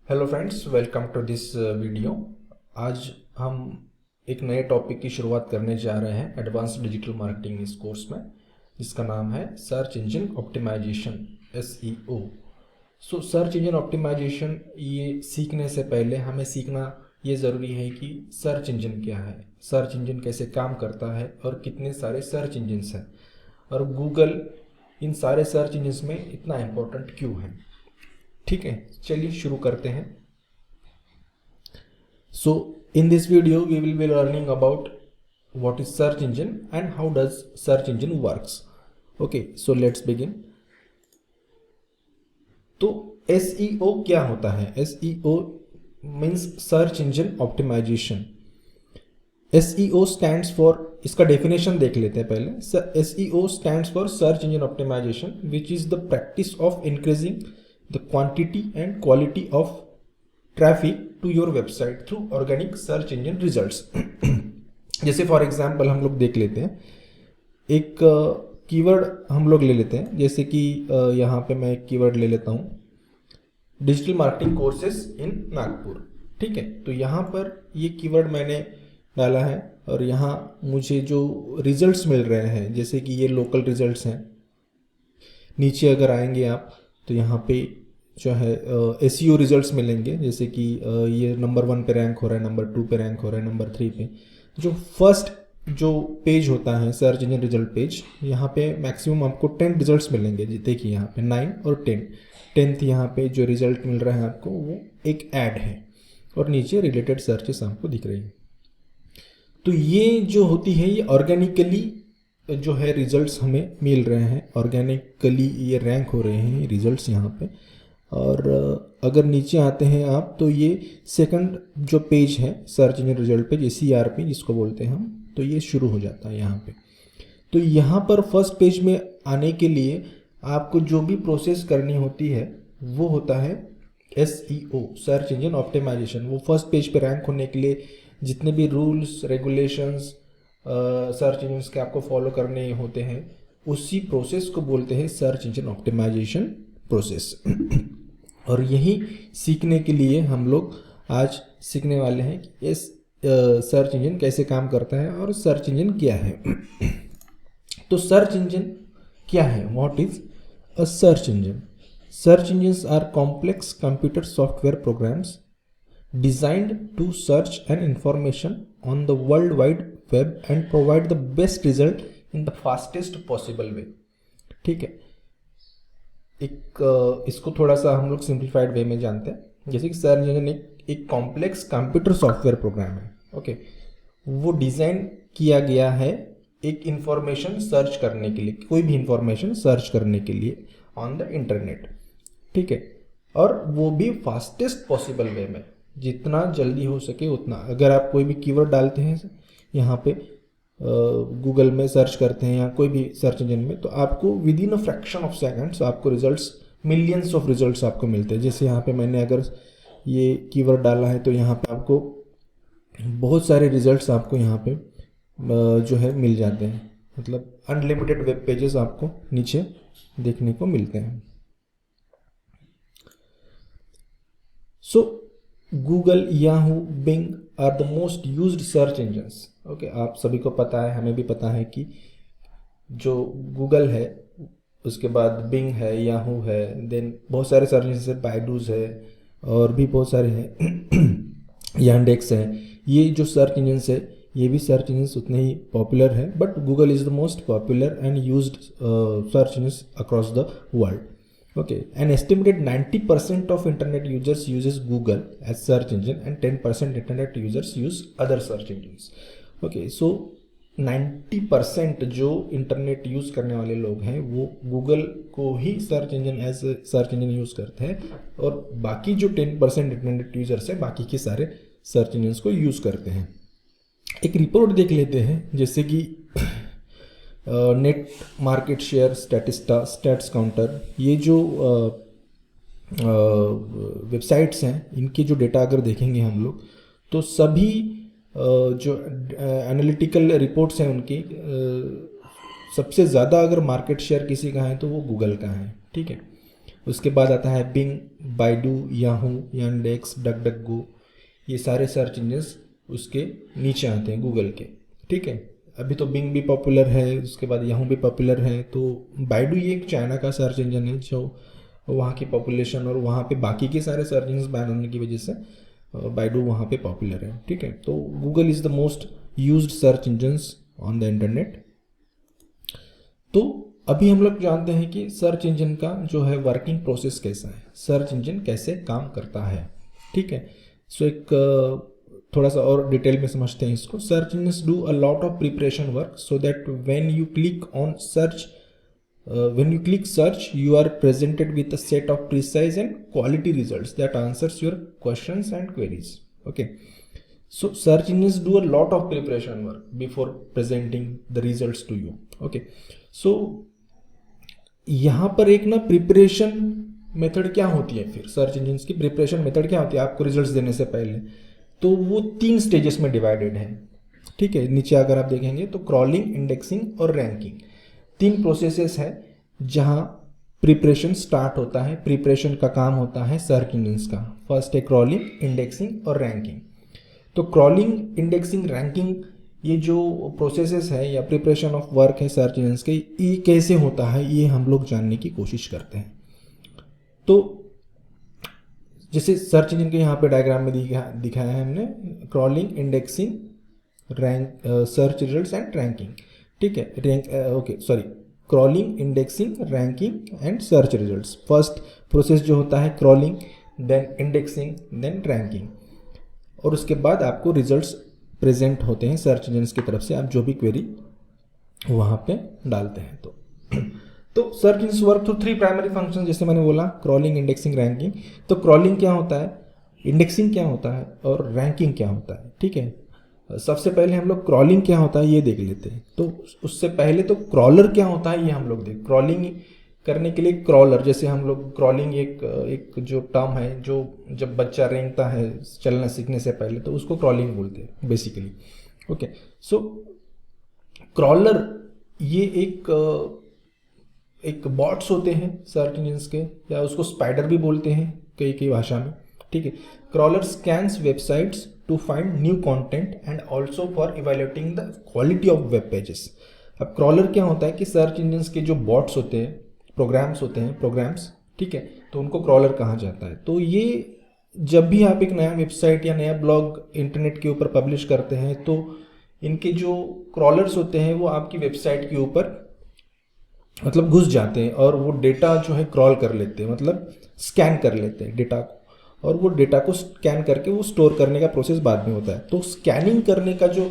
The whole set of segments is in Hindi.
Hello friends, welcome to this video. आज हम एक नए टॉपिक की शुरुआत करने जा रहे हैं एडवांस्ड डिजिटल मार्केटिंग इस कोर्स में, जिसका नाम है search engine optimization, SEO। Search engine optimization ये सीखने से पहले हमें सीखना ये ज़रूरी है कि सर्च इंजन क्या है, सर्च इंजन कैसे काम करता है और कितने सारे सर्च इंजन्स हैं, और गूगल इन सारे सर्च इंजन्स में इतना इम्पोर्टेंट क्यों है। ठीक है, चलिए शुरू करते हैं। So in this video we will be learning about what is search engine and how does search engine works. Okay, so let's begin. तो SEO क्या होता है? SEO means search engine optimization. SEO stands for, इसका डेफिनेशन देख लेते हैं पहले। SEO stands for search engine optimization, which is the practice of increasing the quantity and quality of traffic to your website through organic search engine results. जैसे फॉर एग्जांपल हम लोग देख लेते हैं, एक कीवर्ड हम लोग ले लेते हैं, जैसे कि यहाँ पे मैं एक कीवर्ड ले लेता हूँ, digital marketing courses in Nagpur. ठीक है, तो यहाँ पर ये कीवर्ड मैंने डाला है और यहाँ मुझे जो रिजल्ट्स मिल रहे हैं, जैसे कि ये लोकल रिजल्ट्स हैं। नीचे अगर आएंगे आप तो यहाँ पे जो है SEO रिजल्ट्स मिलेंगे, जैसे कि ये नंबर 1 पे रैंक हो रहा है, नंबर 2 पे रैंक हो रहा है, नंबर 3 पे। जो फर्स्ट जो पेज होता है सर्च इंजन रिजल्ट पेज, यहाँ पे मैक्सिमम आपको 10 रिजल्ट्स मिलेंगे। देखिए यहाँ पे 9 और 10, 10th यहाँ पे जो रिजल्ट मिल रहा है आपको वो एक ऐड है, और नीचे रिलेटेड सर्चेस आपको दिख रही है। तो ये जो होती है ये ऑर्गेनिकली जो है रिजल्ट्स हमें मिल रहे हैं, ऑर्गेनिकली ये रैंक हो रहे हैं रिजल्ट्स यहाँ पे। और अगर नीचे आते हैं आप तो ये सेकंड जो पेज है search engine result page, CRP जिसको बोलते हैं हम, तो ये शुरू हो जाता है यहाँ पे। तो यहाँ पर फर्स्ट पेज में आने के लिए आपको जो भी प्रोसेस करनी होती है वो होता है SEO, सर्च इंजन ऑप्टिमाइजेशन। वो फर्स्ट पेज पे रैंक होने के लिए जितने भी रूल्स रेगुलेशंस सर्च इंजन के आपको फॉलो करने होते हैं, उसी प्रोसेस को बोलते हैं सर्च इंजन ऑप्टिमाइजेशन प्रोसेस। और यही सीखने के लिए हम लोग आज सीखने वाले हैं कि इस सर्च इंजन कैसे काम करता है और सर्च इंजन क्या है। तो सर्च इंजन क्या है? What is a search engine? Search engines are complex computer software programs designed to search an information on the world wide web and provide the best result in the fastest possible way. ठीक है, इसको थोड़ा सा हम लोग सिंप्लीफाइड वे में जानते हैं। जैसे कि सर्च इंजन एक कॉम्प्लेक्स कंप्यूटर सॉफ्टवेयर प्रोग्राम है। ओके, वो डिज़ाइन किया गया है एक इंफॉर्मेशन सर्च करने के लिए, कोई भी इंफॉर्मेशन सर्च करने के लिए ऑन द इंटरनेट। ठीक है, और वो भी फास्टेस्ट पॉसिबल वे में, जितना जल्दी हो सके उतना। अगर आप कोई भी कीवर्ड डालते हैं यहाँ पे, गूगल में सर्च करते हैं या कोई भी सर्च इंजन में, तो आपको with in a fraction of seconds आपको रिजल्ट्स, मिलियंस ऑफ रिजल्ट्स आपको मिलते हैं। जैसे यहाँ पे मैंने अगर ये कीवर्ड डाला है तो यहाँ पे आपको बहुत सारे रिजल्ट्स आपको यहाँ पे जो है मिल जाते हैं, मतलब अनलिमिटेड वेब पेजेस आपको नीचे देखने को मिलते हैं। So Google, Yahoo, Bing are the most used search engines. Okay, आप सभी को पता है, हमें भी पता है कि जो गूगल है, उसके बाद बिंग है, याहू है, देन बहुत सारे सर्च इंजन है, बाइडूज है और भी बहुत सारे हैं, यांडेक्स है। ये जो सर्च इंजन्स है ये भी सर्च इंजन्स उतने ही पॉपुलर है, but Google is the most popular and used search engines across the world. Okay, an estimated 90% of internet users uses Google as search engine and 10% internet users use other search engines. Okay, so 90% जो इंटरनेट यूज़ करने वाले लोग हैं वो गूगल को ही search engine as search engine use करते हैं, और बाकी जो 10% इंटरनेट यूजर्स हैं बाकी के सारे सर्च इंजन्स को यूज़ करते हैं. एक रिपोर्ट देख लेते हैं, जैसे कि net market share stats counter, ये जो वेबसाइट्स हैं इनके जो डेटा अगर देखेंगे हम लोग, तो सभी जो एनालिटिकल रिपोर्ट्स हैं उनकी सबसे ज़्यादा अगर मार्केट शेयर किसी का है तो वो गूगल का है. ठीक है, उसके बाद आता है Bing, Baidu, Yahoo, Yandex, duck duck go, ये सारे सर्च इंजन्स उसके नीचे आते हैं गूगल के, ठीक है। अभी तो बिंग भी पॉपुलर है, उसके बाद याहू भी पॉपुलर है। तो बाइडू ये एक चाइना का सर्च इंजन है जो वहाँ की पॉपुलेशन और वहाँ पे बाकी के सारे सर्च इंजन बैन होने की वजह से बाइडू वहाँ पे पॉपुलर है, ठीक है। तो Google is the most used search engines on the internet. तो अभी हम लोग जानते हैं कि सर्च इंजन का जो है वर्किंग प्रोसेस कैसा है, सर्च इंजन कैसे काम करता है, ठीक है। सो एक थोड़ा सा और डिटेल में समझते हैं इसको। Search engines do a lot of preparation work so that when you click on search when you click search you are presented with a set of precise and quality results that answers your questions and queries, okay. So search engines do a lot of preparation work before presenting the results to you, okay. So यहाँ पर एक ना प्रिपरेशन मेथड क्या होती है, फिर सर्च इंजन्स की प्रिपरेशन मेथड क्या होती है आपको रिजल्ट्स देने से पहले, तो वो 3 स्टेजेस में डिवाइडेड है, ठीक है। नीचे अगर आप देखेंगे तो क्रॉलिंग, इंडेक्सिंग और रैंकिंग, 3 प्रोसेसेस है जहां प्रिपरेशन स्टार्ट होता है। प्रिपरेशन का काम होता है सर्च इंजन्स का। फर्स्ट है क्रॉलिंग, इंडेक्सिंग और रैंकिंग। तो क्रॉलिंग, इंडेक्सिंग, रैंकिंग ये जो प्रोसेसेस है या प्रिपरेशन ऑफ वर्क है सर्च इंजन्स के, ये कैसे होता है ये हम लोग जानने की कोशिश करते हैं। तो जैसे सर्च इंजन के यहाँ पे डायग्राम में दिखाया है हमने, crawling, indexing, rank, search results and ranking, ठीक है। Crawling, indexing, ranking and search results. First process जो होता है crawling, then indexing, then ranking, और उसके बाद आपको रिजल्ट्स प्रेजेंट होते हैं सर्च इंजन्स की तरफ से, आप जो भी क्वेरी वहाँ पे डालते हैं। तो search engines work through 3 primary function, जैसे मैंने बोला क्रॉलिंग, इंडेक्सिंग, रैंकिंग। तो क्रॉलिंग क्या होता है, इंडेक्सिंग क्या होता है और रैंकिंग क्या होता है, ठीक है। सबसे पहले हम लोग क्रॉलिंग क्या होता है ये देख लेते हैं। तो उससे पहले तो क्रॉलर क्या होता है ये हम लोग देख। क्रॉलिंग करने के लिए क्रॉलर, जैसे हम लोग क्रॉलिंग एक जो टर्म है जो जब बच्चा रेंगता है चलना सीखने से पहले, तो उसको क्रॉलिंग बोलते हैं बेसिकली, ओके। सो क्रॉलर ये एक बॉट्स होते हैं सर्च इंजन्स के, या उसको स्पाइडर भी बोलते हैं कई भाषा में, ठीक है। Crawler scans websites to find new content and also for evaluating the quality of web pages. अब क्रॉलर क्या होता है कि सर्च इंजन्स के जो बॉट्स होते हैं, प्रोग्राम्स, ठीक है, तो उनको क्रॉलर कहा जाता है। तो ये जब भी आप एक नया वेबसाइट या नया ब्लॉग इंटरनेट के ऊपर पब्लिश करते हैं, तो इनके जो क्रॉलर्स होते हैं वो आपकी वेबसाइट के ऊपर मतलब घुस जाते हैं और वो डेटा जो है क्रॉल कर लेते हैं, मतलब स्कैन कर लेते हैं डेटा को, और वो डेटा को स्कैन करके वो स्टोर करने का प्रोसेस बाद में होता है। तो स्कैनिंग करने का जो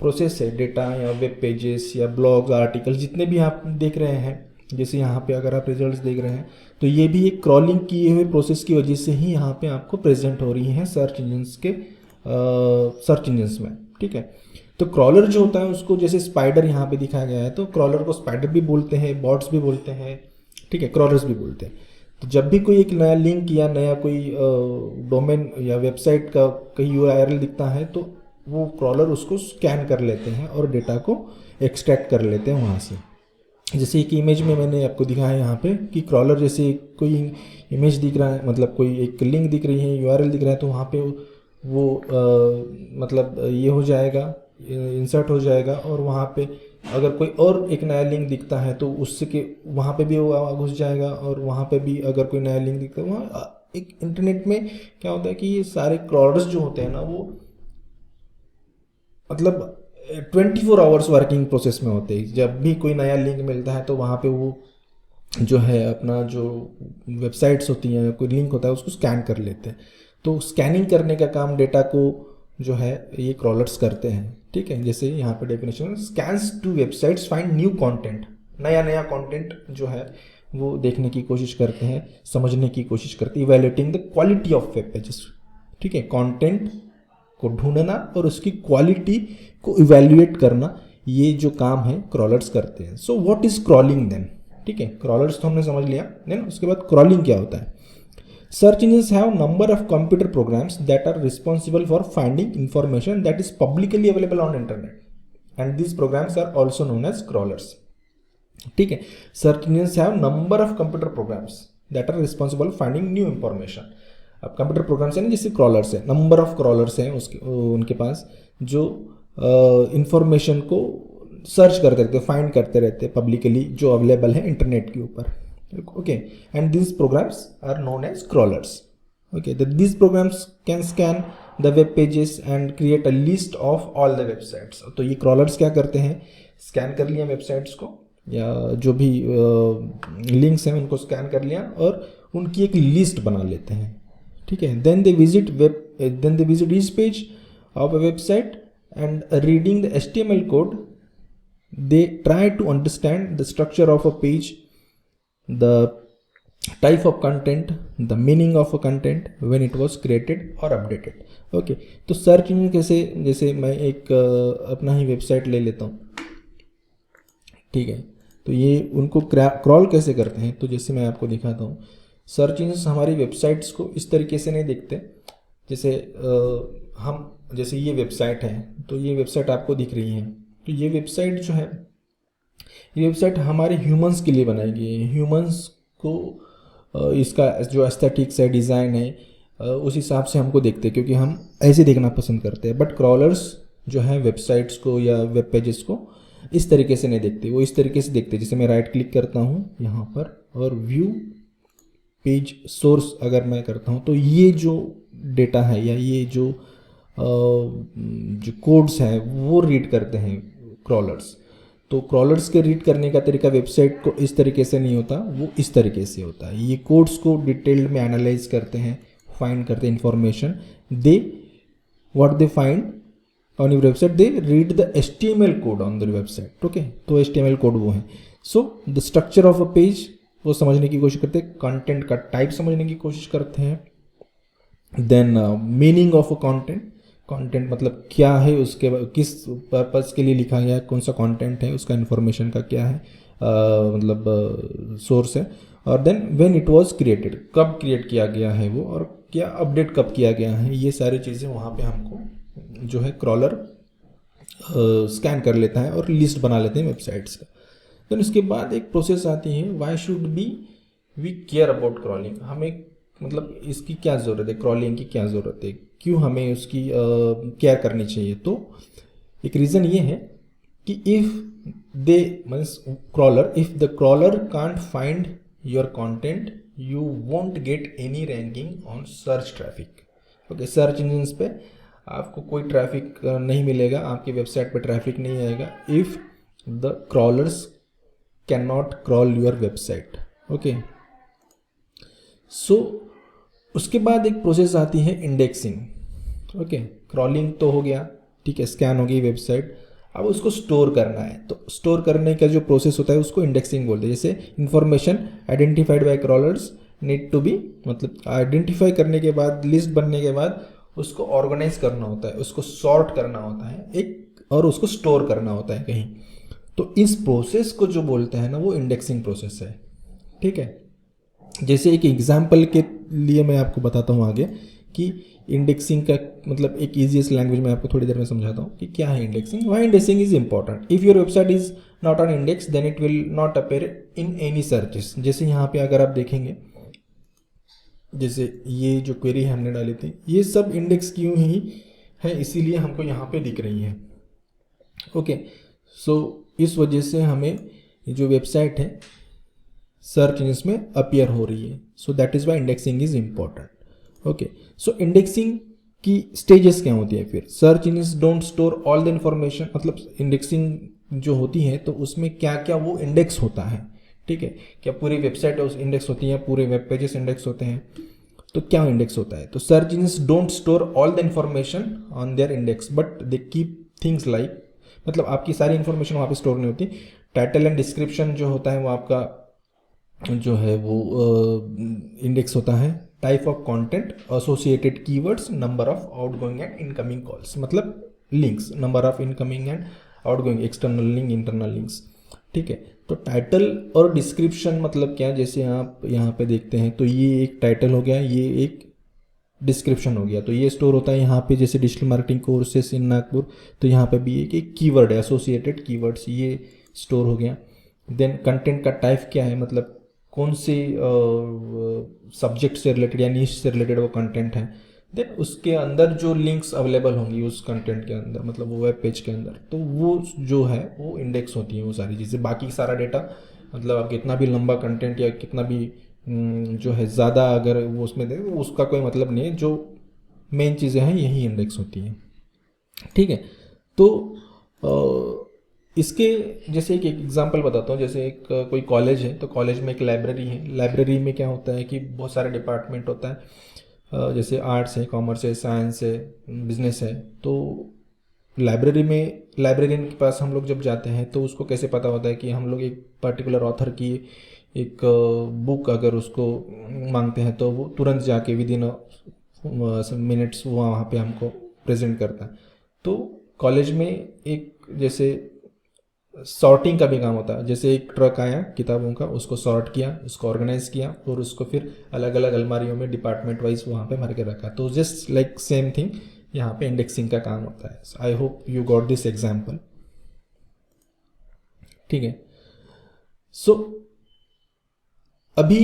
प्रोसेस है, डेटा या वेब पेजेस या ब्लॉग्स, आर्टिकल जितने भी आप देख रहे हैं, जैसे यहाँ पे अगर आप रिजल्ट्स देख रहे हैं, तो ये भी एक क्रॉलिंग किए हुए प्रोसेस की वजह से ही यहाँ पे आपको प्रेजेंट हो रही हैं सर्च इंजन्स में, ठीक है। तो क्रॉलर जो होता है उसको जैसे स्पाइडर यहाँ पे दिखाया गया है, तो क्रॉलर को स्पाइडर भी बोलते हैं, बॉट्स भी बोलते हैं, ठीक है, क्रॉलर्स भी बोलते हैं। तो जब भी कोई एक नया लिंक या नया कोई डोमेन या वेबसाइट का कहीं URL दिखता है, तो वो क्रॉलर उसको स्कैन कर लेते हैं और डेटा को एक्सट्रैक्ट कर लेते हैं वहाँ से। जैसे एक इमेज में मैंने आपको दिखाया यहाँ पे कि क्रॉलर जैसे कोई इमेज दिख रहा है, मतलब कोई एक लिंक दिख रही है, URL दिख रहा है, तो वहाँ पे वो मतलब ये हो जाएगा, इंसर्ट हो जाएगा, और वहाँ पे अगर कोई और एक नया लिंक दिखता है तो उससे के वहाँ पे भी वो घुस जाएगा, और वहाँ पे भी अगर कोई नया लिंक दिखता है, वहाँ एक इंटरनेट में क्या होता है कि ये सारे क्रॉलर्स जो होते हैं ना, वो मतलब 24 आवर्स वर्किंग प्रोसेस में होते हैं। जब भी कोई नया लिंक मिलता है तो वहाँ पे वो जो है अपना जो वेबसाइट्स होती हैं, कोई लिंक होता है, उसको स्कैन कर लेते हैं। तो स्कैनिंग करने का काम डेटा को जो है ये क्रॉलर्स करते हैं, ठीक है। जैसे यहाँ पे definition, scans to websites find new content, नया कंटेंट जो है वो देखने की कोशिश करते हैं, समझने की कोशिश करते हैं। Evaluating the quality of web pages, ठीक है, कंटेंट को ढूंढना और उसकी क्वालिटी को इवैल्यूएट करना, ये जो काम है क्रॉलर्स करते हैं। So what is crawling then, ठीक है, क्रॉलर्स तो हमने समझ लिया, देन उसके बाद क्रॉलिंग क्या होता है। Search engines have number of computer programs that are responsible for finding information that is publicly available on internet, and these programs are also known as crawlers, ठीक है। Search engines have number of computer programs, that are responsible finding new information. अब कंप्यूटर प्रोग्राम्स है ना, जैसे क्रॉलर्स है, नंबर ऑफ क्रॉलर्स हैं उसके उनके पास, जो इंफॉर्मेशन को सर्च करते रहते, फाइंड करते रहते पब्लिकली जो अवेलेबल है इंटरनेट के ऊपर। Okay, and these programs are known as crawlers. Okay, these programs can scan the web pages and create a list of all the websites। तो ये crawlers क्या करते हैं, स्कैन कर लिया वेबसाइट्स को या जो भी लिंक्स हैं उनको स्कैन कर लिया और उनकी एक लिस्ट बना लेते हैं, ठीक है। then they visit each page of a website and reading the HTML code they try to understand the structure of a page, the type of content, the meaning of a content when it was created or updated। Okay, तो सर्च इंजन कैसे, जैसे मैं एक अपना ही वेबसाइट ले लेता हूँ, ठीक है, तो ये उनको क्रॉल कैसे करते हैं, तो जैसे मैं आपको दिखाता हूँ। सर्च इंजन हमारी वेबसाइट्स को इस तरीके से नहीं देखते, जैसे जैसे ये वेबसाइट है, तो ये वेबसाइट आपको दिख रही है, तो ये वेबसाइट जो है, ये वेबसाइट हमारे ह्यूमंस के लिए बनाई गई है। ह्यूमंस को इसका जो एस्थेटिक्स है, डिज़ाइन है, उस हिसाब से हमको देखते हैं, क्योंकि हम ऐसे देखना पसंद करते हैं। बट क्रॉलर्स जो है वेबसाइट्स को या वेब पेजेस को इस तरीके से नहीं देखते, वो इस तरीके से देखते। जैसे मैं राइट क्लिक करता हूँ यहाँ पर और व्यू पेज सोर्स अगर मैं करता हूँ, तो ये जो डेटा है या ये जो कोड्स हैं वो रीड करते हैं क्रॉलर्स। तो क्रॉलर्स के रीड करने का तरीका वेबसाइट को इस तरीके से नहीं होता, वो इस तरीके से होता है। ये कोड्स को डिटेल्ड में एनालाइज करते हैं, फाइंड करते हैं information. What they find on your website, they read the HTML code on the website. Okay, तो HTML कोड वो है। So the structure of a page वो समझने की कोशिश करते हैं, कंटेंट का टाइप समझने की कोशिश करते हैं। Then meaning of a content मतलब क्या है, उसके किस पर्पस के लिए लिखा गया है, कौन सा कंटेंट है, उसका इन्फॉर्मेशन का क्या है, मतलब सोर्स है। और then when it was created, कब क्रिएट किया गया है वो, और क्या अपडेट कब किया गया है, ये सारी चीज़ें वहाँ पे हमको जो है क्रॉलर स्कैन कर लेता है और लिस्ट बना लेते हैं वेबसाइट्स का। देन उसके बाद एक प्रोसेस आती है, why should be we care about crawling. हमें मतलब इसकी क्या ज़रूरत है, क्रॉलिंग की क्या ज़रूरत है, क्यों हमें उसकी केयर करनी चाहिए। तो एक रीज़न ये है कि if they means crawler, if the crawler can't find your content you won't get any ranking on search traffic. Okay, search engines पे आपको कोई ट्रैफिक नहीं मिलेगा, आपकी वेबसाइट पे ट्रैफिक नहीं आएगा if the crawlers can not crawl your website. Okay, so उसके बाद एक प्रोसेस आती है इंडेक्सिंग। ओके, क्रॉलिंग तो हो गया, ठीक है, स्कैन हो गई वेबसाइट, अब उसको स्टोर करना है। तो स्टोर करने का जो प्रोसेस होता है उसको इंडेक्सिंग बोलते हैं। जैसे information identified by crawlers need to be, मतलब आइडेंटिफाई करने के बाद, लिस्ट बनने के बाद उसको ऑर्गेनाइज करना होता है, उसको सॉर्ट करना होता है एक, और उसको स्टोर करना होता है कहीं। तो इस प्रोसेस को जो बोलते हैं ना, वो इंडेक्सिंग प्रोसेस है, ठीक है। जैसे एक एग्जाम्पल के लिए मैं आपको बताता हूँ आगे कि इंडेक्सिंग का मतलब एक ईजीएस्ट लैंग्वेज में आपको थोड़ी देर में समझाता हूँ कि क्या है indexing, why indexing is important. If your website is not on index then it will not appear in any searches. जैसे यहाँ पे अगर आप देखेंगे, जैसे ये जो क्वेरी हमने डाली थी, ये सब इंडेक्स क्यों ही है, इसीलिए हमको यहाँ पे दिख रही है। ओके, सो इस वजह से हमें जो वेबसाइट है सर्च इंजन में अपीयर हो रही है। So that is why indexing is important. Okay, so indexing की स्टेजेस क्या होती है फिर। Search engine don't store all the information, मतलब इंडेक्सिंग जो होती है तो उसमें क्या क्या वो इंडेक्स होता है, ठीक है। क्या पूरी वेबसाइट इंडेक्स होती है, पूरे वेब पेजेस इंडेक्स होते हैं, तो क्या इंडेक्स होता है। तो search engine don't store all the information on their index but they keep things like, मतलब आपकी सारी इन्फॉर्मेशन वहाँ पे स्टोर नहीं होती। टाइटल एंड डिस्क्रिप्शन जो होता है वो आपका जो है वो इंडेक्स होता है। Type of content, associated keywords, number of outgoing and incoming calls, मतलब links, number of incoming and outgoing, external link, internal links, ठीक है। तो टाइटल और डिस्क्रिप्शन मतलब क्या, जैसे आप यहाँ पे देखते हैं तो ये एक टाइटल हो गया, ये एक डिस्क्रिप्शन हो गया। तो ये स्टोर होता है यहाँ पे, जैसे डिजिटल मार्केटिंग कोर्सेस इन नागपुर, तो यहाँ पे भी एक कीवर्ड है, एसोसिएटेड कीवर्ड्स, ये स्टोर हो गया। देन कंटेंट का टाइप क्या है, मतलब कौन से सब्जेक्ट से रिलेटेड या नीश से रिलेटेड वो कंटेंट है, देन उसके अंदर जो लिंक्स अवेलेबल होंगी उस कंटेंट के अंदर, मतलब वो वेब पेज के अंदर, तो वो जो है वो इंडेक्स होती है वो सारी चीज़ें। बाकी सारा डेटा, मतलब आप कितना भी लंबा कंटेंट या कितना भी जो है ज़्यादा अगर वो उसमें दे, उसका कोई मतलब नहीं है। जो मेन चीज़ें हैं यही इंडेक्स होती हैं, ठीक है। तो इसके जैसे एक एग्जांपल बताता हूँ। जैसे एक कोई कॉलेज है, तो कॉलेज में एक लाइब्रेरी है। लाइब्रेरी में क्या होता है कि बहुत सारे डिपार्टमेंट होता है, जैसे आर्ट्स है, कॉमर्स है, साइंस है, बिजनेस है। तो लाइब्रेरी में लाइब्रेरियन के पास हम लोग जब जाते हैं तो उसको कैसे पता होता है कि हम लोग एक पर्टिकुलर ऑथर की एक बुक अगर उसको मांगते हैं तो वो तुरंत जाके विद इन मिनट्स वो वहाँ पे हमको प्रेजेंट करता है। तो कॉलेज में एक जैसे सॉर्टिंग का भी काम होता है। जैसे एक ट्रक आया किताबों का, उसको सॉर्ट किया, उसको ऑर्गेनाइज किया और उसको फिर अलग अलग अलमारियों में डिपार्टमेंट वाइज वहाँ पे भर के रखा। तो जस्ट लाइक सेम थिंग यहाँ पे इंडेक्सिंग का काम होता है। I hope you got this example, ठीक है। सो अभी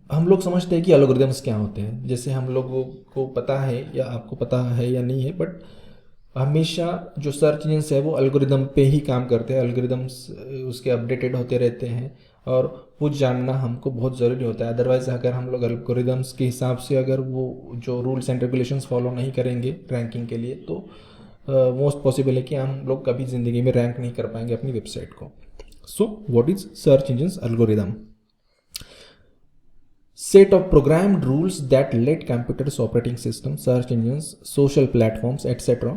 हम लोग समझते हैं कि एल्गोरिदम्स क्या होते हैं। जैसे हम लोगों को पता है या आपको पता है या नहीं है, बट हमेशा जो सर्च इंजन्स है वो एल्गोरिदम पे ही काम करते हैं। एल्गोरिदम्स उसके अपडेटेड होते रहते हैं और वो जानना हमको बहुत ज़रूरी होता है। अदरवाइज़ अगर हम लोग एल्गोरिदम्स के हिसाब से अगर वो जो रूल्स एंड रेगुलेशंस फॉलो नहीं करेंगे रैंकिंग के लिए, तो मोस्ट पॉसिबल है कि हम लोग कभी ज़िंदगी में रैंक नहीं कर पाएंगे अपनी वेबसाइट को। सो what is search engines algorithm? Set of programmed rules that let computers, operating systems, search engines, social platforms, etc.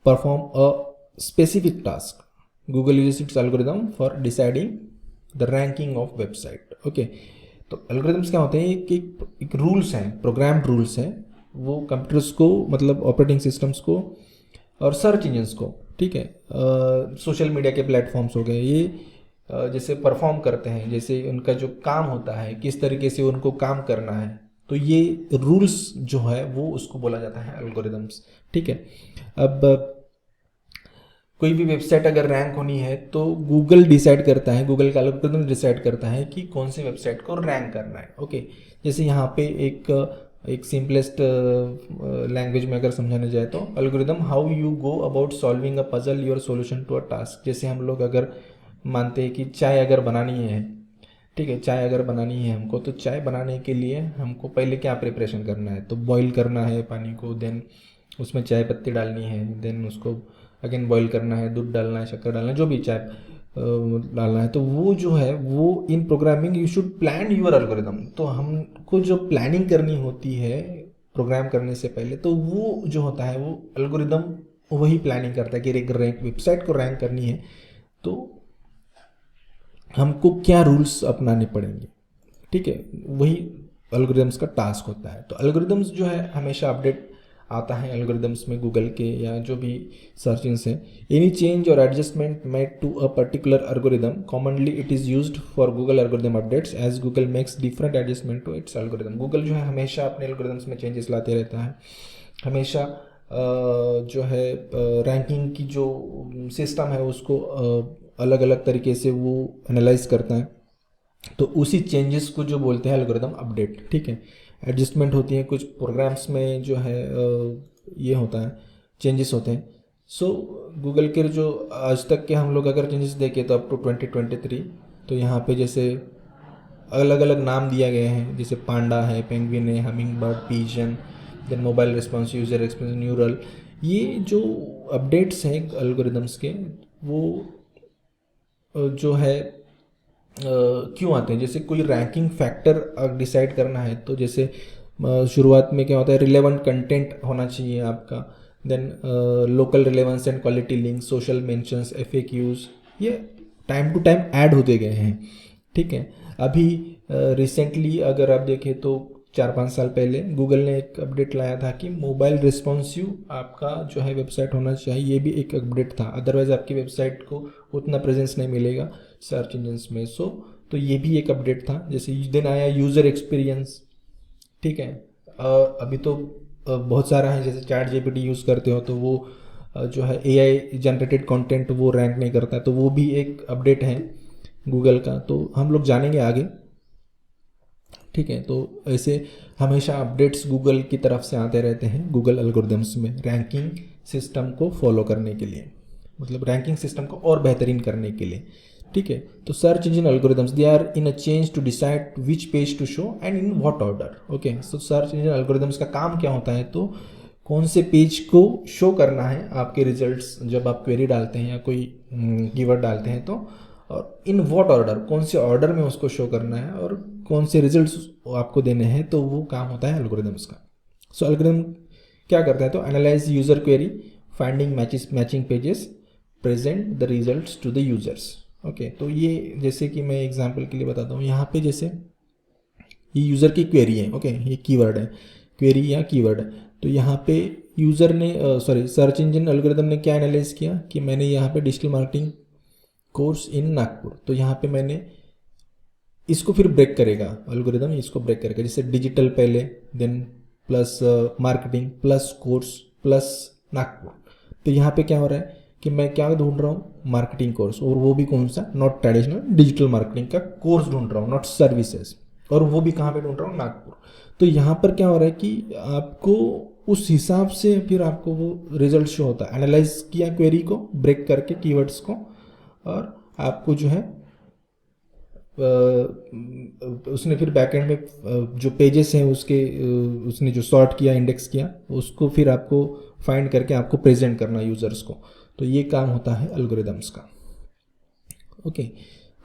perform a specific task. Google uses its algorithm for deciding the ranking of website. Okay, तो algorithms क्या होते हैं? एक रूल्स हैं, प्रोग्राम्ड रूल्स हैं। वो कंप्यूटर्स को, मतलब ऑपरेटिंग सिस्टम्स को और सर्च इंजन्स को, ठीक है, सोशल मीडिया के प्लेटफॉर्म्स हो गए, ये जैसे परफॉर्म करते हैं, जैसे उनका जो काम होता है किस तरीके से उनको काम करना है, तो ये रूल्स जो है वो उसको बोला जाता है एल्गोरिदम्स, ठीक है। अब कोई भी वेबसाइट अगर रैंक होनी है तो गूगल डिसाइड करता है, गूगल का एल्गोरिदम डिसाइड करता है कि कौन सी वेबसाइट को रैंक करना है। ओके, जैसे यहाँ पे एक सिंपलेस्ट लैंग्वेज में अगर समझाने जाए तो algorithm how you go about solving a puzzle your solution to a task. जैसे हम लोग अगर मानते हैं कि चाय अगर बनानी है, ठीक है, चाय अगर बनानी है हमको, तो चाय बनाने के लिए हमको पहले क्या प्रिपरेशन करना है? तो बॉईल करना है पानी को, देन उसमें चाय पत्ती डालनी है, देन उसको अगेन बॉईल करना है, दूध डालना है, शक्कर डालना है, जो भी चाय डालना है। तो वो जो है वो in programming you should plan your algorithm. तो हमको जो प्लानिंग करनी होती है प्रोग्राम करने से पहले, तो वो जो होता है वो एल्गोरिदम वही प्लानिंग करता है कि एक रैंक वेबसाइट को रैंक करनी है तो हमको क्या रूल्स अपनाने पड़ेंगे, ठीक है। वही एल्गोरिदम्स का टास्क होता है। तो एल्गोरिदम्स जो है हमेशा अपडेट आता है एल्गोरिदम्स में, गूगल के या जो भी सर्च इंजन है। एनी चेंज और adjustment made to a particular algorithm commonly it is used for Google algorithm updates as Google makes different adjustment to its algorithm. Google जो है हमेशा अपने एल्गोरिदम्स में चेंजेस लाते रहता है। हमेशा जो है रैंकिंग की जो सिस्टम है उसको अलग अलग तरीके से वो एनालाइज करता है। तो उसी चेंजेस को जो बोलते हैं एल्गोरिदम अपडेट, ठीक है। एडजस्टमेंट होती है कुछ प्रोग्राम्स में, जो है ये होता है, चेंजेस होते हैं। सो गूगल के जो आज तक के हम लोग अगर चेंजेस देखें तो अप टू 2023, तो यहाँ पे जैसे अलग अलग नाम दिया गए हैं, जैसे पांडा है, पेंगुइन है, hummingbird, pigeon, then mobile response, user experience, neural. ये जो अपडेट्स हैं एल्गोरिदम्स के, वो जो है क्यों आते हैं? जैसे कोई रैंकिंग फैक्टर डिसाइड करना है तो जैसे शुरुआत में क्या होता है, रिलेवेंट कंटेंट होना चाहिए आपका, then local relevance and quality link, social mentions, FAQs, ये टाइम टू टाइम ऐड होते गए हैं, ठीक है। अभी रिसेंटली अगर आप देखें तो 4-5 साल पहले गूगल ने एक अपडेट लाया था कि मोबाइल रिस्पॉन्सिव आपका जो है वेबसाइट होना चाहिए। ये भी एक अपडेट था, अदरवाइज आपकी वेबसाइट को उतना प्रेजेंस नहीं मिलेगा सर्च इंजन्स में। सो तो ये भी एक अपडेट था। जैसे दिन आया यूज़र एक्सपीरियंस, ठीक है। अभी तो बहुत सारा है, जैसे चैट जीपीटी यूज़ करते हो तो वो जो है एआई जनरेटेड कंटेंट वो रैंक नहीं करता है, तो वो भी एक अपडेट है गूगल का। तो हम लोग जानेंगे आगे ठीक है, तो ऐसे हमेशा अपडेट्स गूगल की तरफ से आते रहते हैं गूगल एल्गोरिदम्स में रैंकिंग सिस्टम को फॉलो करने के लिए, मतलब रैंकिंग सिस्टम को और बेहतरीन करने के लिए। ठीक है, तो search engine algorithms they are in a change to decide which page to show and in what order. Okay, so search engine algorithms का काम क्या होता है, तो कौन से पेज को शो करना है आपके रिजल्ट्स जब आप क्वेरी डालते हैं या कोई कीवर्ड डालते हैं, तो और इन व्हाट ऑर्डर, कौन से ऑर्डर में उसको शो करना है और कौन से रिजल्ट्स आपको देने हैं, तो वो काम होता है एल्गोरिदम्स का। सो एल्गोरिदम क्या करता है, तो analyze user query, finding matching pages, present the results to the users. Okay, तो ये जैसे कि मैं एग्जांपल के लिए बताता हूँ, यहाँ पे जैसे ये यूज़र की क्वेरी है। ओके, ये कीवर्ड है, क्वेरी या कीवर्ड है। तो यहाँ पे यूज़र ने सर्च इंजन एल्गोरिदम ने क्या एनालाइज किया कि मैंने यहाँ पे digital marketing course in Nagpur, तो यहाँ पे मैंने इसको फिर ब्रेक करेगा एल्गोरिदम, इसको ब्रेक करेगा, जैसे डिजिटल पहले, then plus marketing plus course plus Nagpur. तो यहाँ पे क्या हो रहा है कि मैं क्या ढूंढ रहा हूँ, मार्केटिंग कोर्स, और वो भी कौन सा, नॉट ट्रेडिशनल डिजिटल मार्केटिंग का कोर्स ढूंढ रहा हूँ, नॉट सर्विसेज, और वो भी कहाँ पे ढूंढ रहा हूँ, नागपुर। तो यहाँ पर क्या हो रहा है कि आपको उस हिसाब से फिर आपको वो रिजल्ट शो होता है। एनालाइज किया क्वेरी को ब्रेक करके कीवर्ड्स को, और आपको जो है उसने फिर बैकएंड में जो पेजेस हैं उसके उसने जो सॉर्ट किया, इंडेक्स किया, उसको फिर आपको फाइंड करके आपको प्रेजेंट करना यूजर्स को। तो ये काम होता है एल्गोरिदम्स का। Okay,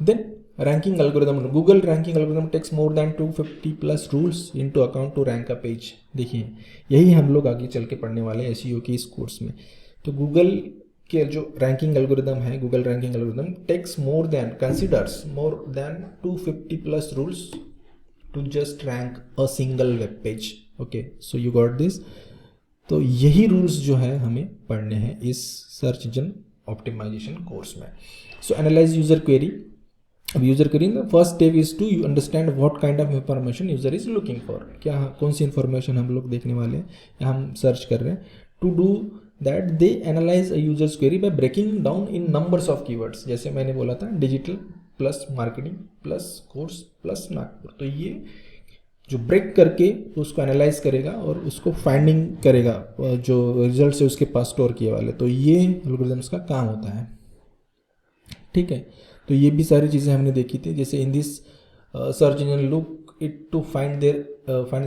then ranking algorithm, Google ranking algorithm takes more than 250 plus rules into account to rank a page. देखिए, यही हम लोग आगे चल के पढ़ने वाले हैं एसईओ की इस कोर्स में। तो गूगल के जो रैंकिंग एल्गोरिदम है, Google ranking algorithm takes more than, considers more than 250 plus rules to just rank a single web page. Okay, so you got this. तो यही रूल्स जो है हमें पढ़ने हैं इस सर्च इंजन ऑप्टिमाइजेशन कोर्स में। So analyze user query. अब user query the first step is to understand what kind of information user is looking for, क्या कौन सी इंफॉर्मेशन हम लोग देखने वाले हैं या हम सर्च कर रहे हैं। To do that they analyze a user's query by breaking down in numbers of keywords, जैसे मैंने बोला था digital plus marketing plus course plus Nagpur. तो ये जो ब्रेक करके उसको एनालाइज करेगा और उसको फाइंडिंग करेगा जो रिजल्ट है उसके पास स्टोर किए वाले। तो ये एल्गोरिथम्स का काम होता है। ठीक है, तो ये भी सारी चीज़ें हमने देखी थी, जैसे in this search engine look it to find their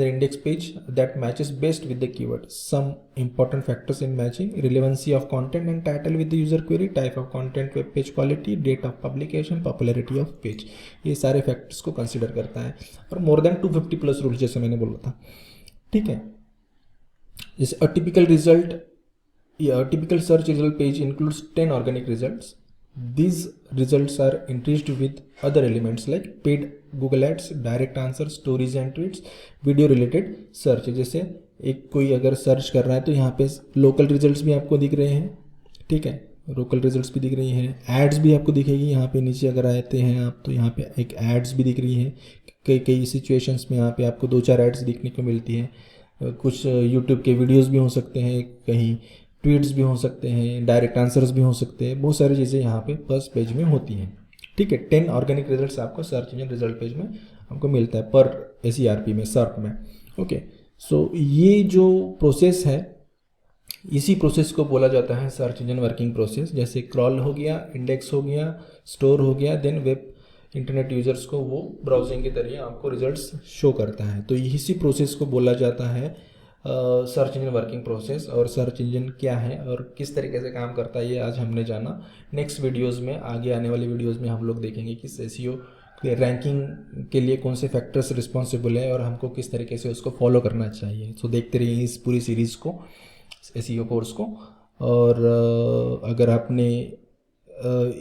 index page that matches best with the keyword, some important factors in matching, relevancy of content and title with the user query, type of content, web page quality, date of publication, popularity of page. ये सारे फैक्टर्स को कंसिडर करता है, और मोर देन 250 प्लस रूल्स जैसे मैंने बोला था। ठीक है, जैसे a typical search result page includes 10 organic results. These results are enriched with other elements like paid Google Ads, direct answer, stories and tweets, video related search. जैसे एक कोई अगर सर्च कर रहा है तो यहाँ पे लोकल रिजल्ट्स भी आपको दिख रहे हैं। ठीक है, लोकल रिजल्ट्स भी दिख रही हैं, एड्स भी आपको दिखेगी यहाँ पे नीचे अगर आते हैं आप, तो यहाँ पे एक एड्स भी दिख रही हैं। कई कई सिचुएशंस में यहाँ पे आपको 2-4 एड्स दिखने को मिलती हैं। कुछ यूट्यूब के वीडियोज़ भी हो सकते हैं, कहीं ट्वीट्स भी हो सकते हैं, डायरेक्ट आंसर्स भी हो सकते हैं, बहुत सारी चीज़ें यहाँ पे फर्स्ट पेज में होती हैं। ठीक है, 10 ऑर्गेनिक रिजल्ट्स आपको सर्च इंजन रिजल्ट पेज में हमको मिलता है पर SERP में, सर्प में। ओके, सो ये जो प्रोसेस है, इसी प्रोसेस को बोला जाता है सर्च इंजन वर्किंग प्रोसेस। जैसे क्रॉल हो गया, इंडेक्स हो गया, स्टोर हो गया, देन वेब इंटरनेट यूजर्स को वो ब्राउजिंग के जरिए आपको रिजल्ट्स शो करता है। तो इसी प्रोसेस को बोला जाता है सर्च इंजन वर्किंग प्रोसेस। और सर्च इंजन क्या है और किस तरीके से काम करता है ये आज हमने जाना। नेक्स्ट वीडियोस में, आगे आने वाली वीडियोस में हम लोग देखेंगे कि SEO के रैंकिंग के लिए कौन से फैक्टर्स रिस्पॉन्सिबल है और हमको किस तरीके से उसको फॉलो करना चाहिए। सो देखते रहिए इस पूरी सीरीज़ को, SEO कोर्स को। और अगर आपने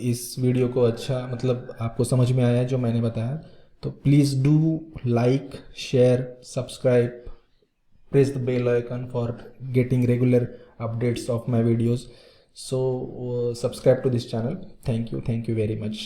इस वीडियो को अच्छा, मतलब आपको समझ में आया जो मैंने बताया, तो please do like, share, subscribe, press the bell icon for getting regular updates of my videos. So subscribe to this channel. Thank you very much.